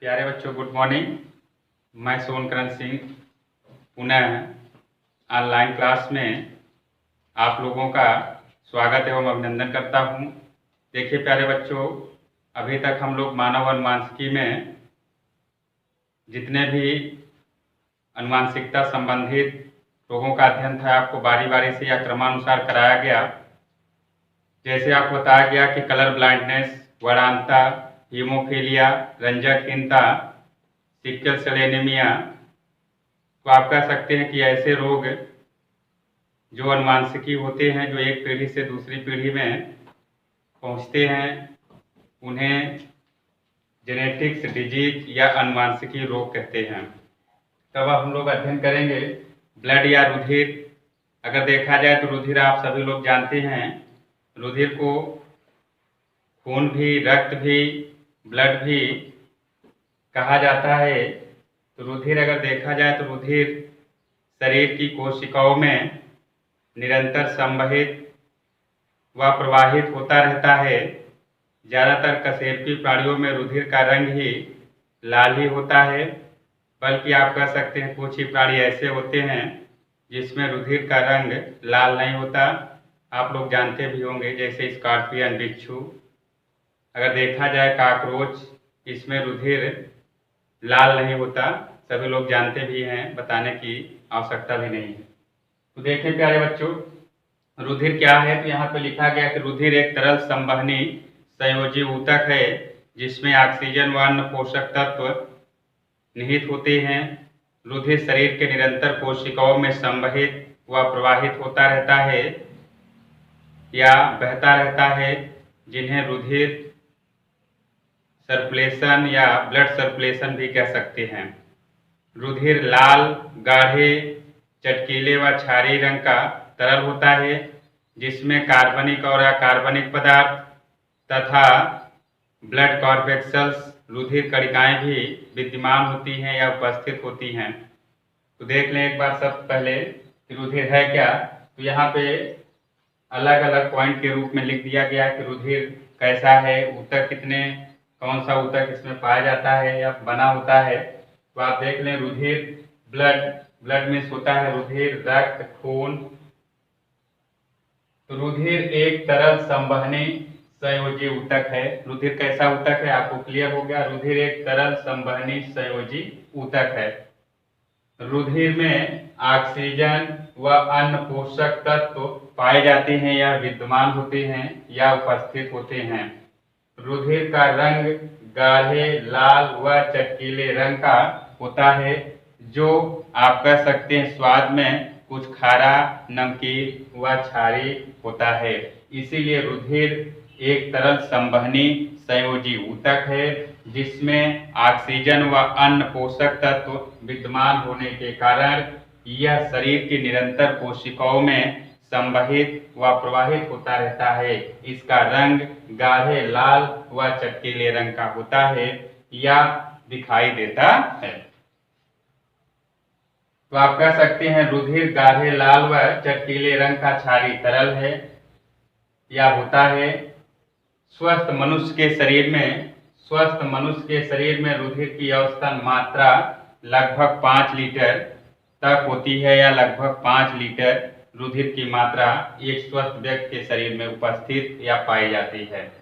प्यारे बच्चों, good morning. मैं सोनकरण सिंह पुनः ऑनलाइन क्लास में आप लोगों का स्वागत एवं अभिनंदन करता हूं। देखिए प्यारे बच्चों, अभी तक हम लोग मानव अनुवांशिकी में जितने भी अनुवांशिकता संबंधित रोगों का अध्ययन था आपको बारी बारी से या क्रमानुसार कराया गया। जैसे आपको बताया गया कि कलर ब्लाइंडनेस, वर्णांता, हीमोफीलिया, रंजकहीनता, सिकल सेल एनीमिया, तो आप कह सकते हैं कि ऐसे रोग जो अनुवांशिकी होते हैं, जो एक पीढ़ी से दूसरी पीढ़ी में पहुंचते हैं, उन्हें जेनेटिक्स डिजीज या अनुवांशिकी रोग कहते हैं। तब हम लोग अध्ययन करेंगे ब्लड या रुधिर। अगर देखा जाए तो रुधिर आप सभी लोग जानते हैं, रुधिर को खून भी, रक्त भी, ब्लड भी कहा जाता है। तो रुधिर अगर देखा जाए तो रुधिर शरीर की कोशिकाओं में निरंतर संवहित व प्रवाहित होता रहता है। ज़्यादातर कशेरुकी प्राणियों में रुधिर का रंग ही लाल ही होता है, बल्कि आप कह सकते हैं कुछ ही प्राणी ऐसे होते हैं जिसमें रुधिर का रंग लाल नहीं होता। आप लोग जानते भी होंगे, जैसे स्कॉर्पियन, बिच्छू। अगर देखा जाए काकरोच, इसमें रुधिर लाल नहीं होता। सभी लोग जानते भी हैं, बताने की आवश्यकता भी नहीं है। तो देखें प्यारे बच्चों, रुधिर क्या है। तो यहाँ पे लिखा गया कि रुधिर एक तरल संवहनी संयोजी ऊतक है जिसमें ऑक्सीजन व अन्य पोषक तत्व निहित होते हैं। रुधिर शरीर के निरंतर कोशिकाओं में संवहित व प्रवाहित होता रहता है या बहता रहता है, जिन्हें रुधिर सर्कुलेशन या ब्लड सर्कुलेशन भी कह सकते हैं। रुधिर लाल, गाढ़े, चटकीले व क्षारीय रंग का तरल होता है जिसमें कार्बनिक और अकार्बनिक पदार्थ तथा ब्लड कॉर्पेक्सल्स, रुधिर कणिकाएं भी विद्यमान होती हैं या उपस्थित होती हैं। तो देख लें एक बार सब पहले कि रुधिर है क्या। तो यहाँ पे अलग अलग पॉइंट के रूप में लिख दिया गया कि रुधिर कैसा है, ऊतक कितने, कौन सा ऊतक इसमें पाया जाता है या बना होता है। तो आप देख लें, रुधिर ब्लड में होता है रुधिर, रक्त, खून। तो रुधिर एक तरल संवहनी संयोजी ऊतक है। रुधिर कैसा ऊतक है आपको क्लियर हो गया। रुधिर एक तरल संवहनी संयोजी ऊतक है। रुधिर में ऑक्सीजन व अन्य पोषक तत्व पाए जाते हैं या विद्यमान होते हैं या उपस्थित होते हैं। रुधिर का रंग गाढ़े लाल व चटकीले रंग का होता है, जो आप कह सकते हैं स्वाद में कुछ खारा, नमकीन व क्षारीय होता है। इसीलिए रुधिर एक तरल संवहनी संयोजी ऊतक है जिसमें ऑक्सीजन व अन्य पोषक तत्व विद्यमान होने के कारण यह शरीर की निरंतर कोशिकाओं में संवहित व प्रवाहित होता रहता है। इसका रंग गाढ़े लाल व चटकीले रंग का होता है या दिखाई देता है। तो आप कह सकते हैं रुधिर गाढ़े लाल व चटकीले रंग का क्षारीय तरल है या होता है। स्वस्थ मनुष्य के शरीर में रुधिर की औसतन मात्रा लगभग 5 लीटर तक होती है या लगभग 5 लीटर रुधिर की मात्रा एक स्वस्थ व्यक्ति के शरीर में उपस्थित या पाई जाती है।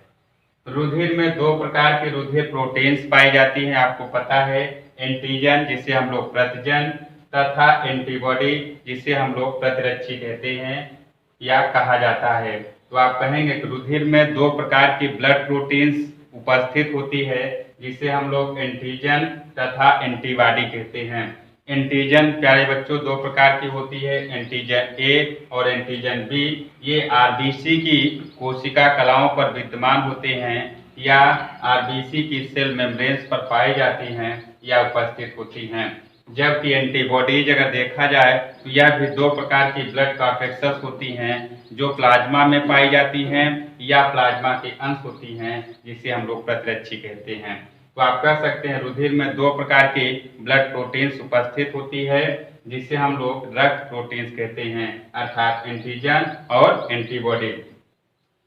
रुधिर में दो प्रकार के रुधिर प्रोटीन्स पाई जाती हैं, आपको पता है। एंटीजन, जिसे हम लोग प्रतिजन, तथा एंटीबॉडी, जिसे हम लोग प्रतिरक्षी कहते हैं या कहा जाता है। तो आप कहेंगे कि रुधिर में दो प्रकार की ब्लड प्रोटीन्स उपस्थित होती है जिसे हम लोग एंटीजन तथा एंटीबॉडी कहते हैं। एंटीजन प्यारे बच्चों दो प्रकार की होती है, एंटीजन ए और एंटीजन बी। ये आरबीसी की कोशिका कलाओं पर विद्यमान होते हैं या आरबीसी की सेल मेम्ब्रेन्स पर पाई जाती हैं या उपस्थित होती हैं। जबकि एंटीबॉडीज अगर देखा जाए तो यह भी दो प्रकार की ब्लड कॉर्पेक्सल्स होती हैं जो प्लाज्मा में पाई जाती हैं या प्लाज्मा के अंश होती हैं, जिसे हम लोग प्रतिरक्षी कहते हैं। तो आप कह सकते हैं रुधिर में दो प्रकार की ब्लड प्रोटीन्स उपस्थित होती है जिसे हम लोग रक्त प्रोटीन्स कहते हैं, अर्थात एंटीजन और एंटीबॉडी।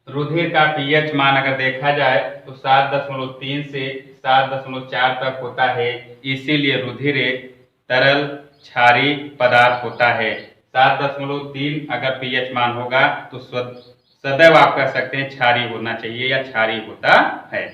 रुधिर का पीएच मान अगर देखा जाए तो 7.3 से 7.4 तक होता है। इसीलिए रुधिर एक तरल क्षारीय पदार्थ होता है। 7.3 अगर पीएच मान होगा तो सदैव आप कह सकते हैं क्षारीय होना चाहिए या क्षारीय होता है।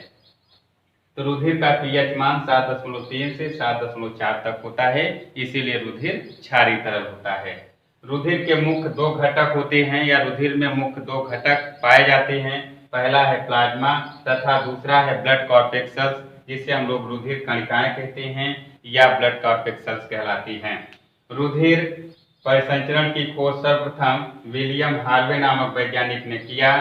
तो रुधिर का पीएच मान 7.3 से 7.4 तक होता है, इसीलिए रुधिर क्षारीय तरल होता है। रुधिर के मुख्य दो घटक होते हैं या रुधिर में मुख्य दो घटक पाए जाते हैं। पहला है प्लाज्मा तथा दूसरा है ब्लड कॉर्पेक्सल्स, जिसे हम लोग रुधिर कणिकाएं कहते हैं या ब्लड कॉर्पेक्सल्स कहलाती हैं। रुधिर परिसंचरण की खोज सर्वप्रथम विलियम हार्वे नामक वैज्ञानिक ने किया।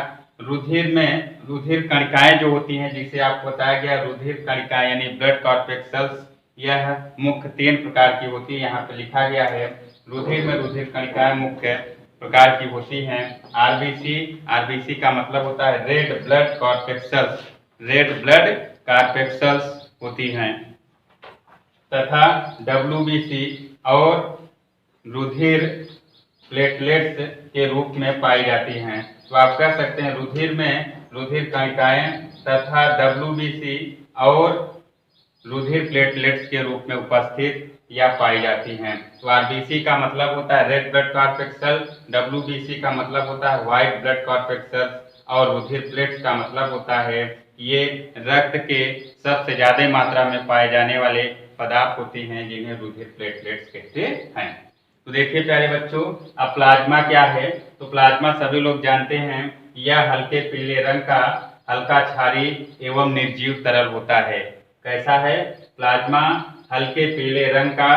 रुधिर में रुधिर कणिकाएं जो होती हैं, जिसे आपको बताया गया रुधिर कणिकाएं यानी ब्लड कॉर्पेक्सल्स, यह मुख्य 3 प्रकार की होती है। यहाँ पे लिखा गया है रुधिर में रुधिर कणिकाएं मुख्य प्रकार की होती हैं। आरबीसी, आरबीसी का मतलब होता है रेड ब्लड कॉर्पेक्सल्स, रेड ब्लड कॉर्पेक्सल्स होती हैं, तथा डब्ल्यूबीसी और रुधिर प्लेटलेट्स के रूप में पाई जाती हैं। तो आप कह सकते हैं रुधिर में रुधिर कणिकाएं तथा डब्ल्यूबीसी और रुधिर प्लेटलेट्स के रूप में उपस्थित या पाई जाती हैं। तो आरबीसी का मतलब होता है रेड ब्लड कॉर्पेक्सल, डब्ल्यूबीसी का मतलब होता है व्हाइट ब्लड कॉर्पेक्सल और रुधिर प्लेट्स का मतलब होता है ये रक्त के सबसे ज्यादा मात्रा में पाए जाने वाले पदार्थ होती हैं, जिन्हें रुधिर प्लेटलेट्स कहते हैं। तो देखिए प्यारे बच्चों, अब प्लाज्मा क्या है? तो प्लाज्मा सभी लोग जानते हैं, यह हल्के पीले रंग का हल्का क्षारीय एवं निर्जीव तरल होता है। कैसा है? प्लाज्मा हल्के पीले रंग का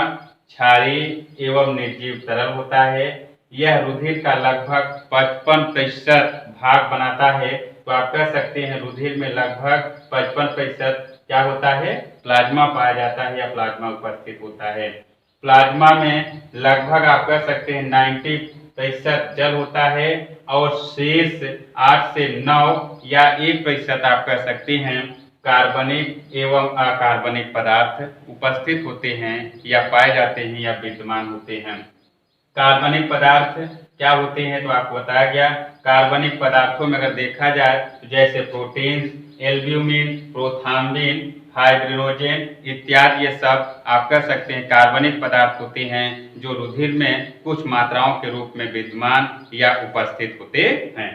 क्षारीय एवं निर्जीव तरल होता है। यह रुधिर का लगभग 55% भाग बनाता है। तो आप कह सकते हैं रुधिर में लगभग 55% क्या होता है? प्लाज्मा पाया जाता है या प्लाज्मा उपस्थित होता है। प्लाज्मा में लगभग आप कह सकते हैं 90% जल होता है और शेष 8 से 9 या 1% आप कह सकते हैं कार्बनिक एवं अकार्बनिक पदार्थ उपस्थित होते हैं या पाए जाते हैं या विद्यमान होते हैं। कार्बनिक पदार्थ क्या होते हैं? तो आपको बताया गया। कार्बनिक पदार्थों में अगर देखा जाए तो जैसे प्रोटीन, एल्ब्यूमिन, प्रोथाम्बिन, हाइड्रोजन इत्यादि, ये सब आप कह सकते हैं कार्बनिक पदार्थ होते हैं जो रुधिर में कुछ मात्राओं के रूप में विद्यमान या उपस्थित होते हैं।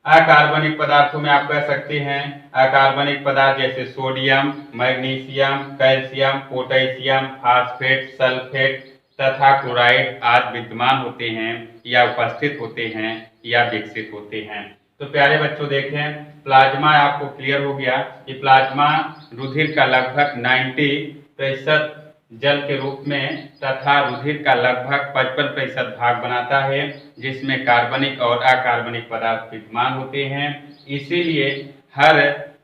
अकार्बनिक पदार्थों में आप कह सकते हैं अकार्बनिक पदार्थ जैसे sodium, magnesium, calcium, potassium, phosphate, sulphate तथा क्लोराइड आदि विद्यमान होते हैं या उपस्थित होते हैं या विकसित होते हैं। तो प्यारे बच्चों देखें, प्लाज्मा आपको क्लियर हो गया कि प्लाज्मा रुधिर का लगभग 90% जल के रूप में तथा रुधिर का लगभग 55% भाग बनाता है, जिसमें कार्बनिक और अकार्बनिक पदार्थ विद्यमान होते हैं। इसीलिए हर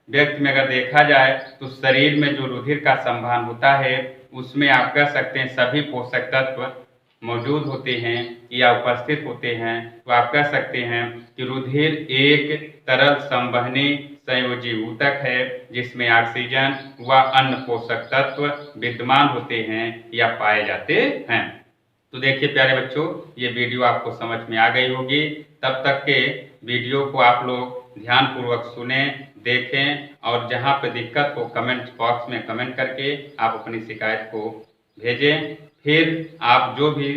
व्यक्ति में अगर देखा जाए तो शरीर में जो रुधिर का संवहन होता है उसमें आप कह सकते हैं सभी पोषक तत्व मौजूद होते हैं या उपस्थित होते हैं। तो आप कह सकते हैं कि रुधिर एक तरल संवहनी संयोजी ऊतक है, जिसमें ऑक्सीजन व अन्य पोषक तत्व विद्यमान होते हैं या पाए जाते हैं। तो देखिए प्यारे बच्चों, ये वीडियो आपको समझ में आ गई होगी। तब तक के वीडियो को आप लोग ध्यानपूर्वक सुने, देखें और जहाँ पे दिक्कत हो कमेंट बॉक्स में कमेंट करके आप अपनी शिकायत को भेजें। फिर आप जो भी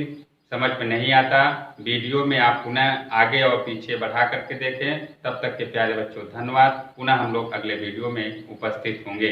समझ में नहीं आता वीडियो में आप पुनः आगे और पीछे बढ़ा करके देखें। तब तक के प्यारे बच्चों धन्यवाद। पुनः हम लोग अगले वीडियो में उपस्थित होंगे।